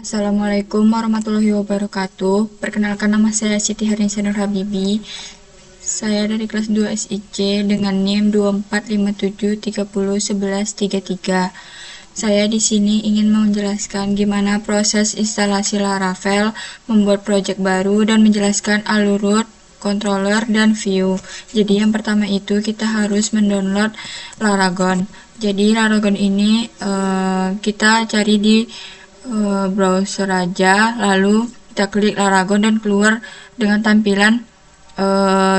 Assalamualaikum warahmatullahi wabarakatuh. Perkenalkan, nama saya Siti Harinsa Nur Habibi. Saya dari kelas 2 SIC dengan NIM 2457301133. Saya di sini ingin menjelaskan gimana proses instalasi Laravel, membuat project baru, dan menjelaskan alur controller dan view. Jadi yang pertama itu kita harus mendownload Laragon. Jadi Laragon ini kita cari di browser aja, lalu kita klik Laragon dan keluar dengan tampilan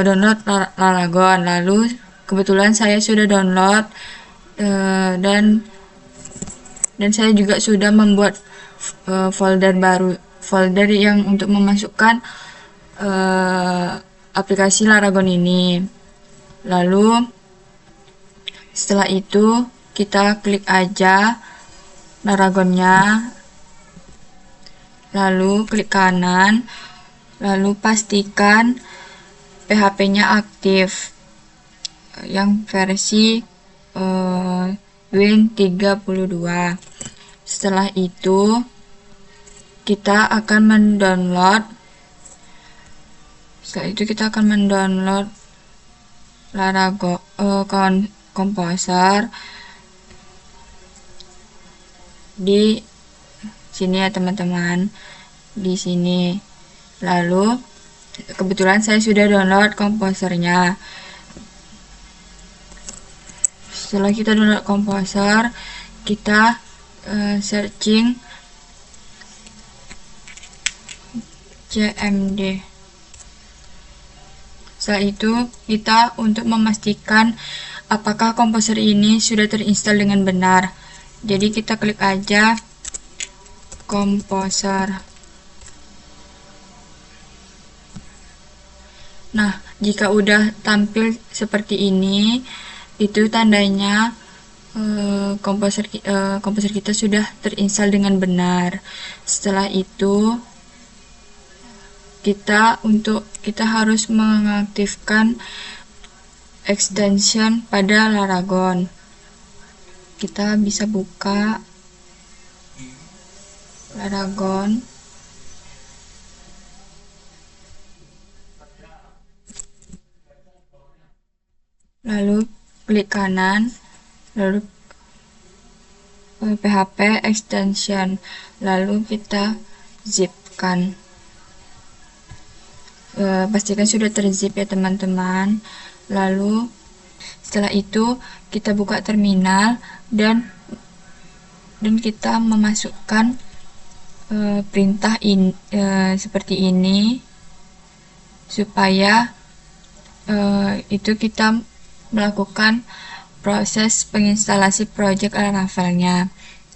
download Laragon. Lalu kebetulan saya sudah download dan saya juga sudah membuat folder yang untuk memasukkan aplikasi Laragon ini. Lalu setelah itu kita klik aja Laragonnya, lalu klik kanan, lalu pastikan PHP-nya aktif yang versi Win32. Setelah itu kita akan mendownload Laragon Composer di sini ya teman-teman, di sini. Lalu kebetulan saya sudah download komposernya. Setelah kita download komposer, kita searching cmd. Setelah itu kita untuk memastikan apakah komposer ini sudah terinstall dengan benar, jadi kita klik aja komposer. Nah, jika udah tampil seperti ini, itu tandanya komposer kita sudah terinstall dengan benar. Setelah itu kita harus mengaktifkan extension pada Laragon. Kita bisa buka Laragon, lalu klik kanan, lalu PHP extension, lalu kita zipkan. Pastikan sudah terzip ya teman-teman. Lalu setelah itu kita buka terminal dan kita memasukkan perintah seperti ini, supaya itu kita melakukan proses penginstalasi project Laravelnya.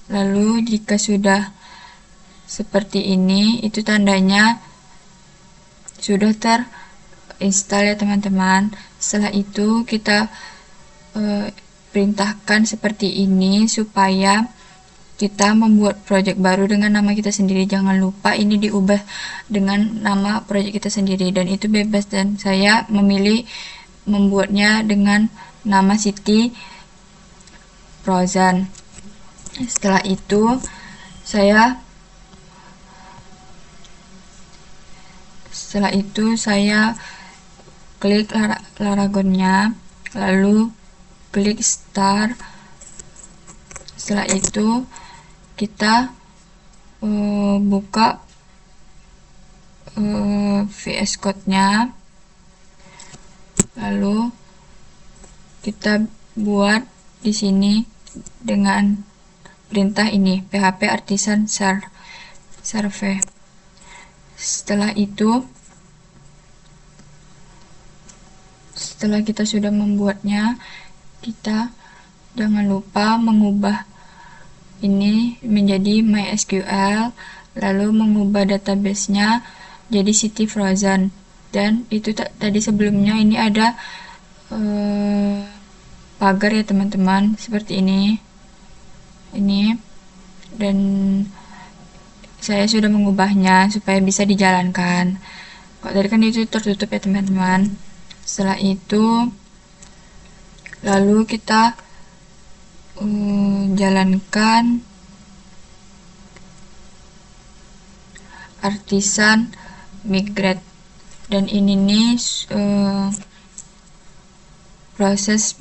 Lalu jika sudah seperti ini, itu tandanya sudah terinstall ya teman-teman. Setelah itu kita perintahkan seperti ini supaya kita membuat project baru dengan nama kita sendiri. Jangan lupa ini diubah dengan nama project kita sendiri, dan itu bebas, dan saya memilih membuatnya dengan nama Siti Frozen. Setelah itu saya klik Laragonnya, lalu klik start. Setelah itu kita buka VS Code-nya, lalu kita buat di sini dengan perintah ini, PHP artisan serve. Setelah kita sudah membuatnya, kita jangan lupa mengubah ini menjadi MySQL, lalu mengubah database-nya jadi Siti Frozen. Dan itu tadi sebelumnya ini ada pagar ya teman-teman, seperti ini, dan saya sudah mengubahnya supaya bisa dijalankan. Kok tadi kan itu tertutup ya teman-teman. Setelah itu lalu kita jalankan artisan migrate. Dan ini nih proses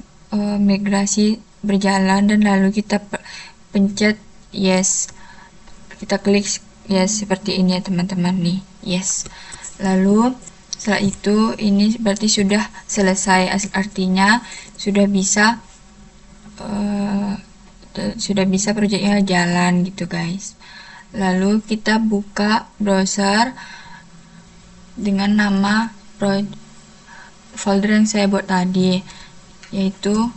migrasi berjalan, dan lalu kita pencet yes, kita klik yes seperti ini ya teman-teman nih, yes. Lalu setelah itu ini berarti sudah selesai, artinya sudah bisa proyeknya jalan gitu guys. Lalu kita buka browser dengan nama folder yang saya buat tadi, yaitu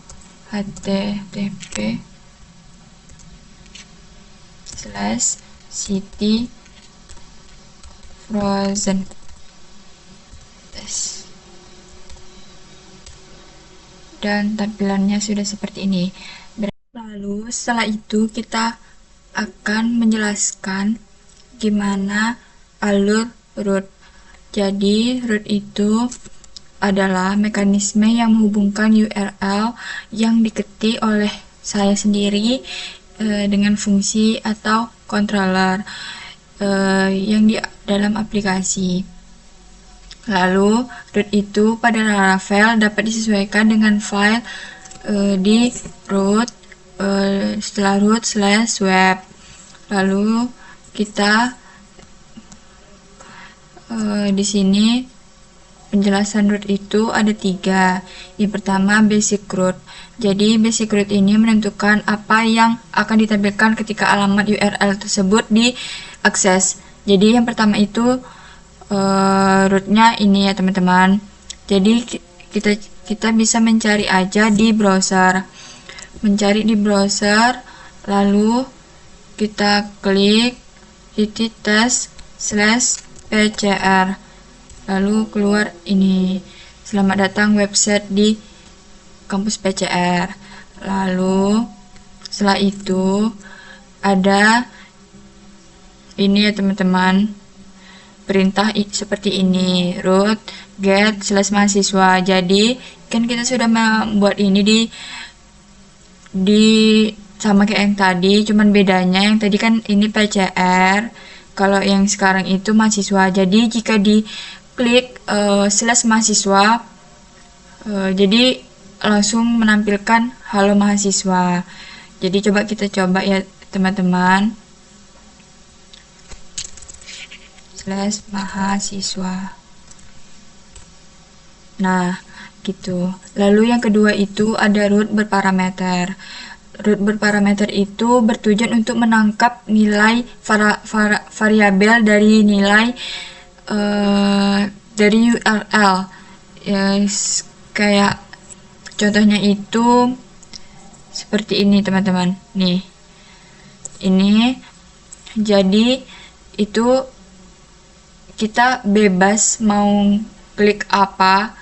http://city frozen test, dan tampilannya sudah seperti ini. Lalu setelah itu kita akan menjelaskan gimana alur root. Jadi root itu adalah mekanisme yang menghubungkan URL yang diketik oleh saya sendiri dengan fungsi atau controller yang di dalam aplikasi. Lalu root itu pada Laravel dapat disesuaikan dengan file di root setelah root/web. Lalu kita di sini penjelasan root itu ada 3. Yang pertama basic root. Jadi basic root ini menentukan apa yang akan ditampilkan ketika alamat URL tersebut diakses. Jadi yang pertama itu rootnya ini ya teman-teman. Jadi kita bisa mencari aja di browser. Mencari di browser, lalu kita klik /test/pcr, lalu keluar ini, selamat datang website di kampus PCR. Lalu setelah itu ada ini ya teman-teman, perintah seperti ini, root get/mahasiswa. Jadi kan kita sudah membuat ini di sama kayak yang tadi, cuman bedanya yang tadi kan ini PCR, kalau yang sekarang itu mahasiswa. Jadi jika diklik /mahasiswa, jadi langsung menampilkan halo mahasiswa. Jadi kita coba ya teman-teman, /mahasiswa. Nah gitu. Lalu yang kedua itu ada root berparameter. Root berparameter itu bertujuan untuk menangkap nilai variabel dari nilai dari URL. Kayak contohnya itu seperti ini teman-teman. Nih. Ini jadi itu kita bebas mau klik apa.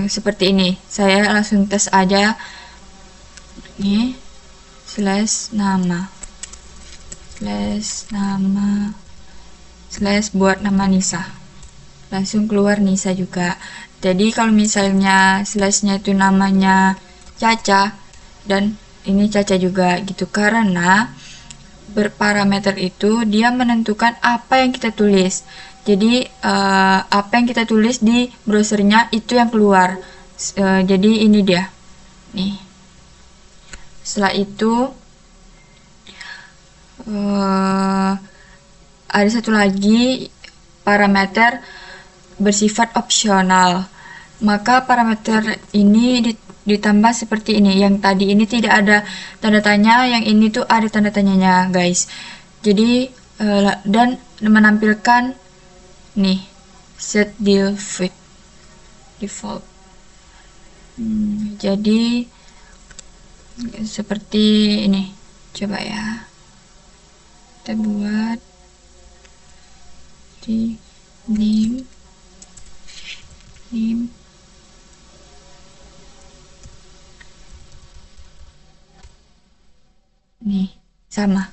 Seperti ini, saya langsung tes aja ini /nama buat nama Nisa, langsung keluar Nisa juga. Jadi kalau misalnya /nya itu namanya Caca, dan ini Caca juga gitu, karena berparameter itu dia menentukan apa yang kita tulis. Jadi apa yang kita tulis di browsernya itu yang keluar. Jadi ini dia nih. Setelah itu ada satu lagi parameter bersifat opsional. Maka parameter ini ditambah seperti ini. Yang tadi ini tidak ada tanda tanya, yang ini tuh ada tanda tanyanya guys. Jadi dan menampilkan nih set default. Jadi seperti ini, coba ya kita buat di name nih sama.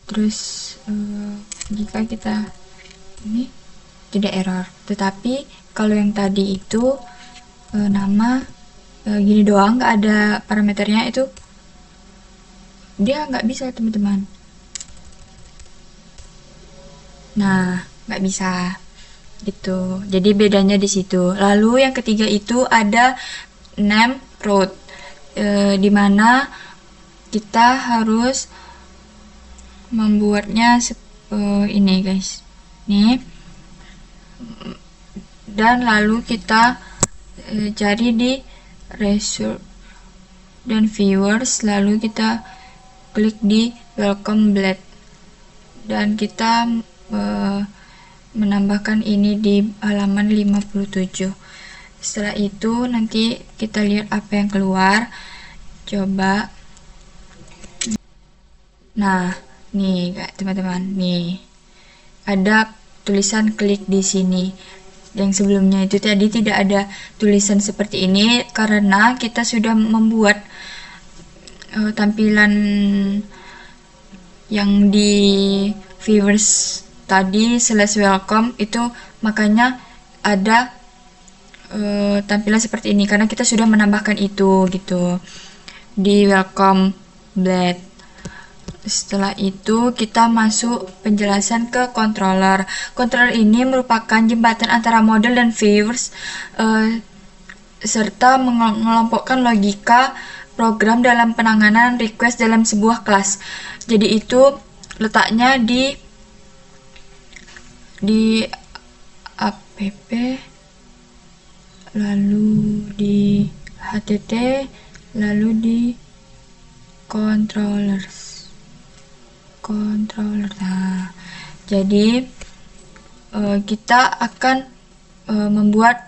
Terus jika kita ini tidak error, tetapi kalau yang tadi itu nama gini doang, nggak ada parameternya, itu dia nggak bisa teman-teman. Nah, nggak bisa gitu. Jadi bedanya di situ. Lalu yang ketiga itu ada name root, dimana kita harus membuatnya ini guys, nih, dan lalu kita cari di result dan viewers, lalu kita klik di welcome blade dan kita menambahkan ini di halaman 57. Setelah itu nanti kita lihat apa yang keluar. Coba. Nah, nih teman-teman, nih ada tulisan klik di sini. Yang sebelumnya itu tadi tidak ada tulisan seperti ini karena kita sudah membuat tampilan yang di viewers tadi /welcome itu, makanya ada tampilan seperti ini karena kita sudah menambahkan itu gitu di welcome blade. Setelah itu kita masuk penjelasan ke controller. Controller ini merupakan jembatan antara model dan viewers serta mengelompokkan logika program dalam penanganan request dalam sebuah kelas. Jadi itu letaknya di app, lalu di htt, lalu di controller. Nah, jadi kita akan membuat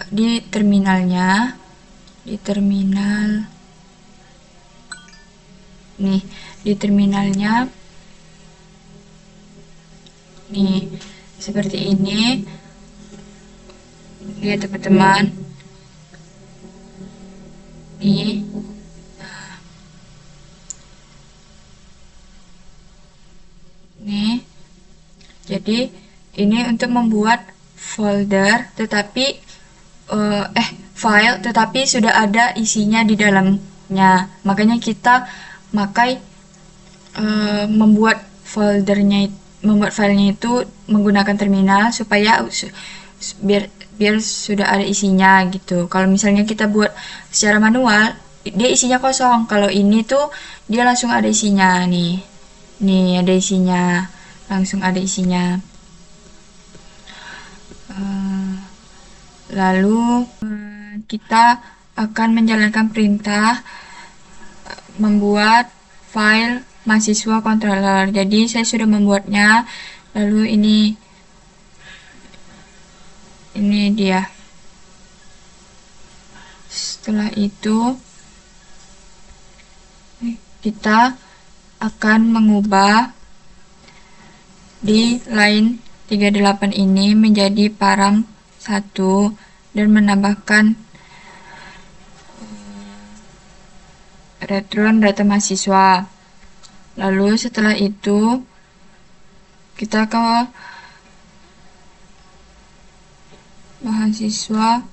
di terminalnya, di terminalnya nih seperti ini. Lihat teman-teman, nih jadi ini untuk membuat folder tetapi file tetapi sudah ada isinya di dalamnya, makanya kita membuat filenya itu menggunakan terminal supaya biar sudah ada isinya gitu. Kalau misalnya kita buat secara manual, dia isinya kosong. Kalau ini tuh dia langsung ada isinya, nih ada isinya, langsung ada isinya. Lalu kita akan menjalankan perintah membuat file mahasiswa controller. Jadi saya sudah membuatnya. Lalu ini dia. Setelah itu kita akan mengubah di line 38 ini menjadi param 1 dan menambahkan return data mahasiswa. Lalu setelah itu kita ke mahasiswa,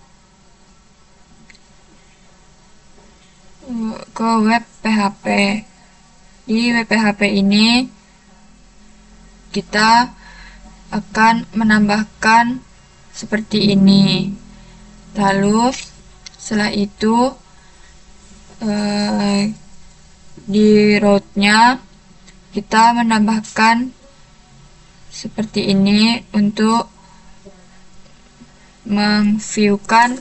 ke web PHP. Di web PHP ini kita akan menambahkan seperti ini. Lalu setelah itu di root-nya kita menambahkan seperti ini untuk meng-view-kan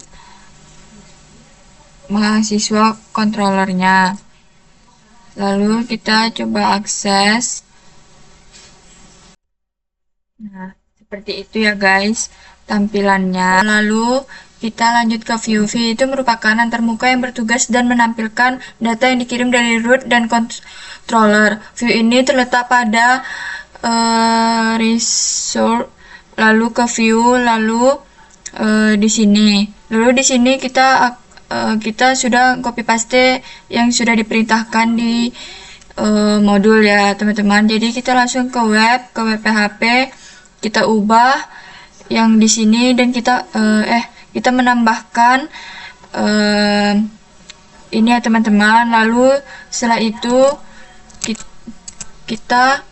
mahasiswa controllernya. Lalu kita coba akses. Nah, seperti itu ya guys tampilannya. Lalu kita lanjut ke view. View itu merupakan antarmuka yang bertugas dan menampilkan data yang dikirim dari root dan controller. View ini terletak pada resource, lalu ke view, lalu di sini. Lalu di sini kita sudah copy paste yang sudah diperintahkan di modul ya teman-teman. Jadi kita langsung ke web PHP, kita ubah yang di sini dan kita menambahkan ini ya teman-teman. Lalu setelah itu kita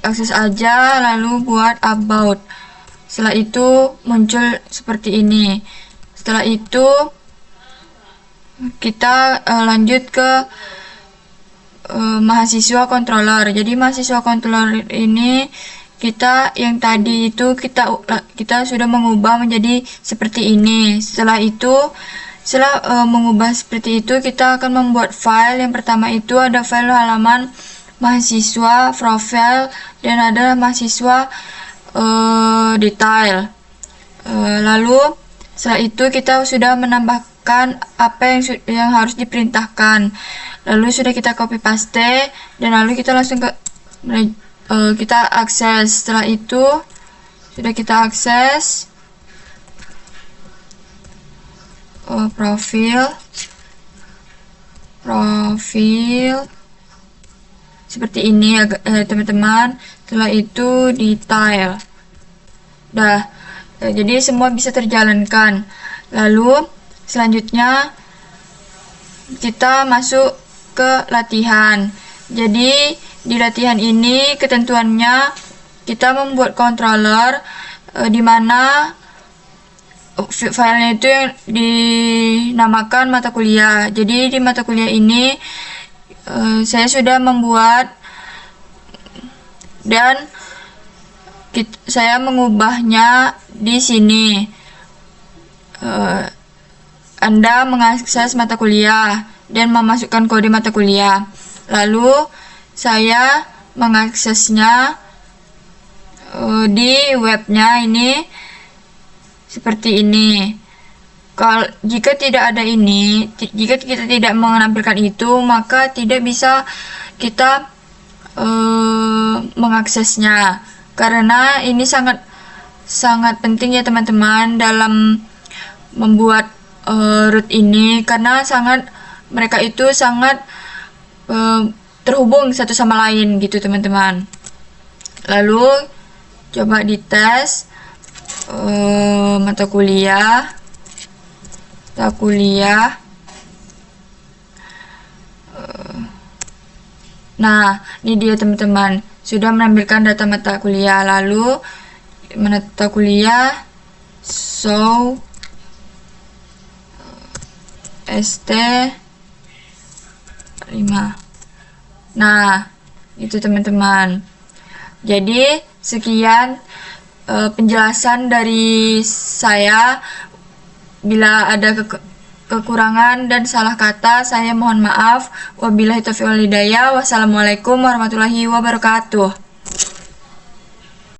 akses aja, lalu buat about. Setelah itu muncul seperti ini. Setelah itu kita lanjut ke mahasiswa controller. Jadi mahasiswa controller ini kita yang tadi itu kita sudah mengubah menjadi seperti ini. Setelah mengubah seperti itu, kita akan membuat file. Yang pertama itu ada file halaman mahasiswa profile dan ada mahasiswa detail. Lalu setelah itu kita sudah menambahkan apa yang harus diperintahkan. Lalu sudah kita copy paste dan lalu kita langsung kita akses. Setelah itu sudah kita akses profil seperti ini ya teman-teman. Setelah itu detail. Jadi semua bisa terjalankan. Lalu selanjutnya kita masuk ke latihan. Jadi di latihan ini ketentuannya kita membuat controller di mana filenya itu yang dinamakan mata kuliah. Jadi di mata kuliah ini saya sudah membuat dan saya mengubahnya di sini. Anda mengakses mata kuliah dan memasukkan kode mata kuliah. Lalu saya mengaksesnya di webnya ini seperti ini. Jika tidak ada ini, jika kita tidak menampilkan itu, maka tidak bisa kita mengaksesnya. Karena ini sangat penting ya teman-teman dalam membuat root ini, karena mereka itu sangat terhubung satu sama lain gitu teman-teman. Lalu coba dites mata kuliah. Nah, ini dia teman-teman, sudah menampilkan data mata kuliah. Lalu mata kuliah show ST5. Nah, itu teman-teman. Jadi sekian penjelasan dari saya. Bila ada kekurangan dan salah kata, saya mohon maaf. Wabillahi taufiq wal hidayah. Wassalamualaikum warahmatullahi wabarakatuh.